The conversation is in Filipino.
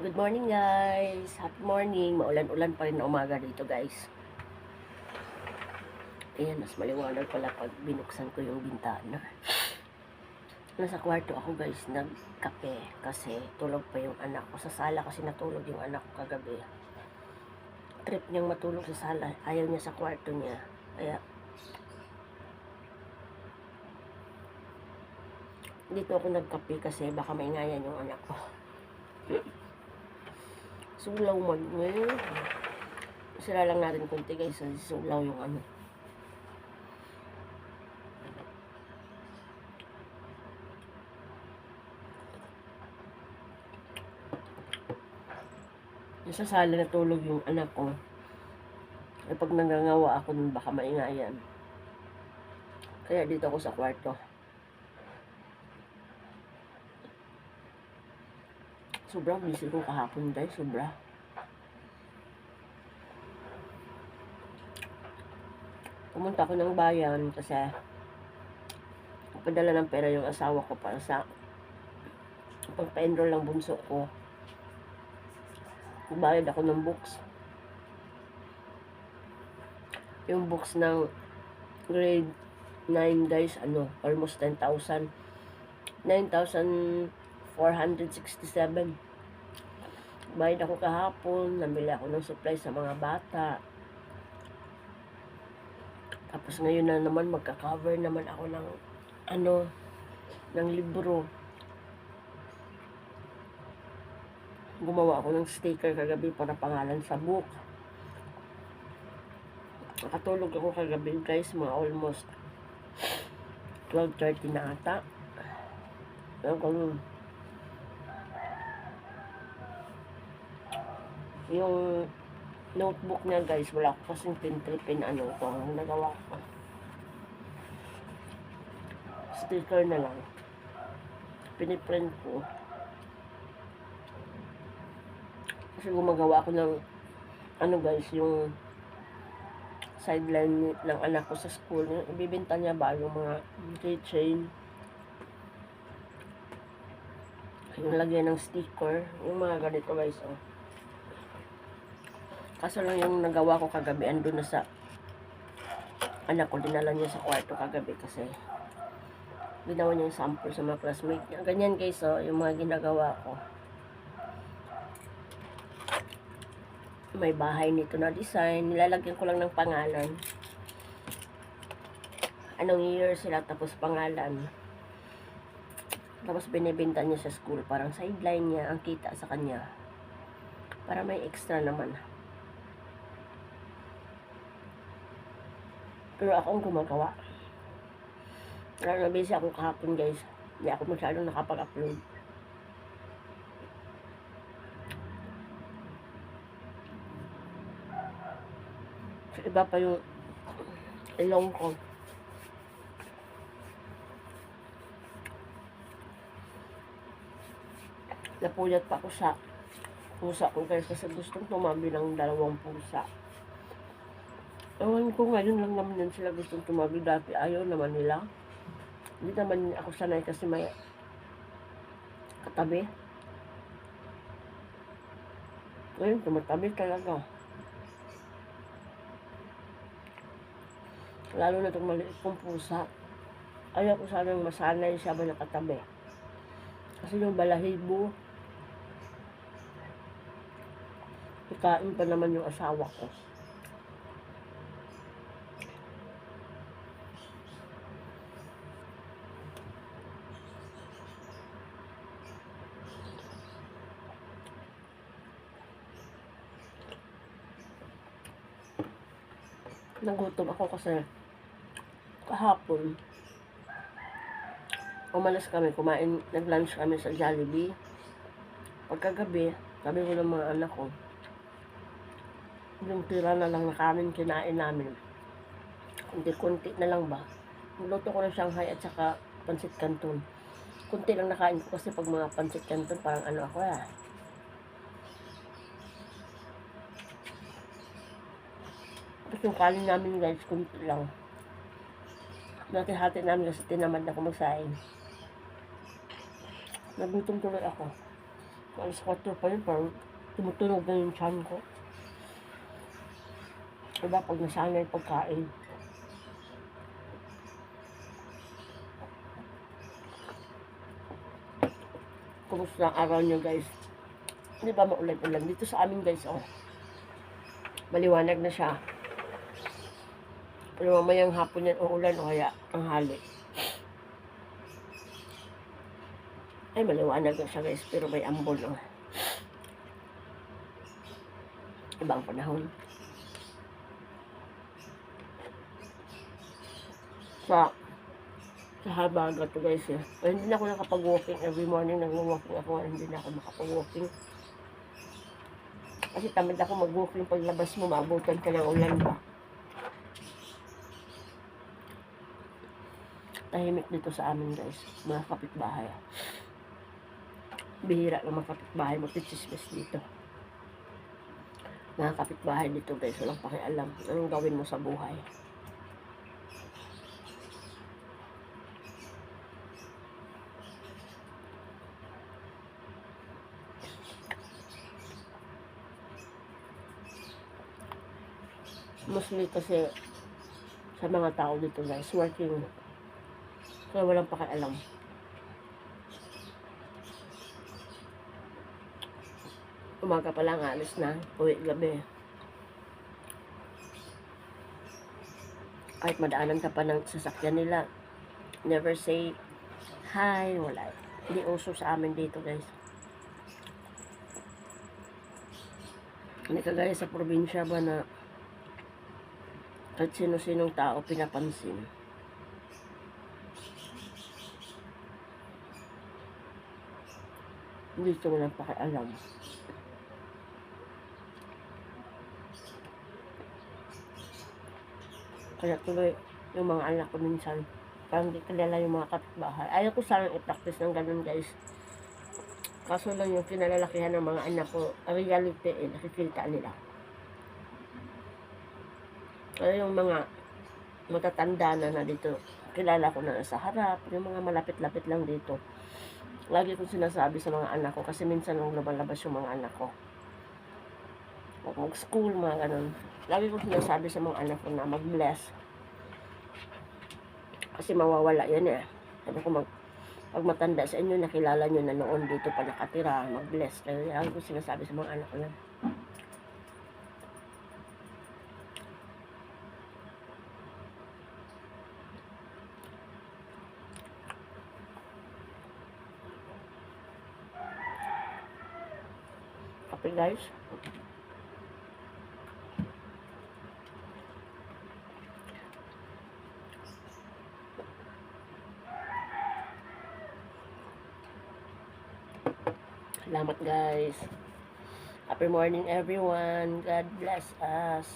Good morning guys! Happy morning! Maulan-ulan pa rin na umaga dito guys. Ayan, mas maliwanag pala pag binuksan ko yung bintana. Nasa kwarto ako guys, nagkape kasi tulog pa yung anak ko. Sa sala kasi natulog yung anak ko kagabi. Trip niyang matulog sa sala. Ayaw niya sa kwarto niya. Kaya dito ako nagkape kasi baka maingayan yung anak ko. Sulaw man. Sila lang natin kunti guys. Sulaw yung ano. Sa sala natulog yung anak ko. Eh pag nangangawa ako nun baka maingayan. Kaya dito ako sa kwarto. Sobrang busy ko kahapon guys, sobra. Pumunta ako ng bayan kasi padala ng pera yung asawa ko para sa pagpa-enroll ng bunso ko. Bayad ako ng books. Yung books ng grade 9 guys, almost 10,000. 9,467. Bayad ako kahapon, nabili ako ng supply sa mga bata. Tapos ngayon na naman magka-cover naman ako ng libro. Gumawa ako ng sticker kagabi para pangalan sa book. Nakatulog ako kagabi guys, mga almost 12:30 na ata. Yung notebook niya guys, wala ko kasing pin ito ang nagawa ko. Sticker na lang. Piniprint ko. Kasi gumagawa ako ng guys, yung sideline ng anak ko sa school. Ibibenta niya ba yung mga keychain, yung lagyan ng sticker, yung mga ganito guys. Kaso lang yung nagawa ko kagabi, andun na sa anak ko, dinala niya sa kwarto kagabi kasi ginawa niya yung sample sa mga classmate niya. Ganyan guys, yung mga ginagawa ko. May bahay nito na design. Nilalagyan ko lang ng pangalan. Anong year sila, tapos pangalan. Tapos binibenta niya sa school. Parang sideline niya ang kita sa kanya. Para may extra naman. Pero ako ang gumagawa. Lalo na busy ako kahapon guys. Hindi ako masyadong nakapag-upload. So, iba pa yung ilong ko. Napuyat pa ako sa pusa ko guys kasi gustong tumabi ng 2 pusa. Ewan ko, ngayon lang naman yan sila gustong tumabi. Dati ayaw naman nila. Hindi naman ako sanay kasi may katabi. Ngayon tumatabi talaga. Lalo na itong maliit kong pusa. Ayaw ko sanang masanay siya ba nakatabi. Kasi yung balahibo, ikain pa naman yung asawa ko. Nagutom ako kasi kahapon umalis kami, nag-lunch kami sa Jollibee. Pagkagabi, sabi ko ng mga anak ko, yung tira na lang na kanin kinain namin. Kunti-kunti na lang ba. Nagluto ko ng Shanghai at saka pancit canton. Kunti lang nakain ko kasi pag mga pancit canton parang ako Tapos yung kanin namin guys, kunti lang. Hati-hati namin kasi tinamad na ako magsaing. Nagutom tuloy ako. Alas 4 pa yun, parang tumutunog na yung tiyan ko. Diba, pag nasanay pagkain. Kumusta ang araw nyo, guys? Di ba maulan-ulan? Dito sa amin, guys, oh. Maliwanag na siya. Pero mamayang hapon yan uulan o kaya ang hali. Ay, maliwanag na siya, guys, pero may ambon, oh. Ibang panahon. Sa Habaga to, guys, eh. Pero hindi na ako nakapag-walking. Every morning nag-walking ako. Hindi na ako makapag-walking. Kasi tamad ako mag-walking. Paglabas mo, maabutan ka ng ulan ba. Tahimik dito sa amin, guys. Mga kapitbahay. Bihira ng mga kapitbahay mo. Tichismis dito. Mga kapitbahay dito, guys. Walang pakialam. Anong gawin mo sa buhay? Mostly kasi sa mga tao dito, guys, working. Kaya walang pakialam. Umaga pa lang, alis na. Uwi gabi. Kahit madaanan ka pa ng sasakyan nila, never say hi, wala. Hindi uso sa amin dito, guys. Hindi kagaya sa probinsya ba na kahit sino-sinong tao pinapansin. Dito walang pakialam. Kaya tuloy yung mga anak ko minsan, parang di kilala yung mga kapitbahay. Ayaw ko sanang i-practice ng ganun, guys. Kaso lang yung kinalalakihan ng mga anak ko, reality, nakikita nila. Kaya yung mga matatanda na dito, kilala ko na nasa harap, yung mga malapit-lapit lang dito. Lagi kong sinasabi sa mga anak ko, kasi minsan nung lumalabas yung mga anak ko, mag-school, mga ganun. Lagi kong sinasabi sa mga anak ko na mag-bless. Kasi mawawala yan eh. Sabi ko, pag matanda sa inyo, nakilala nyo na noon dito pa nakatira, mag-bless. Kaya lagi kong sinasabi sa mga anak ko yan. Okay, guys. Salamat, guys. Happy morning, everyone. God bless us.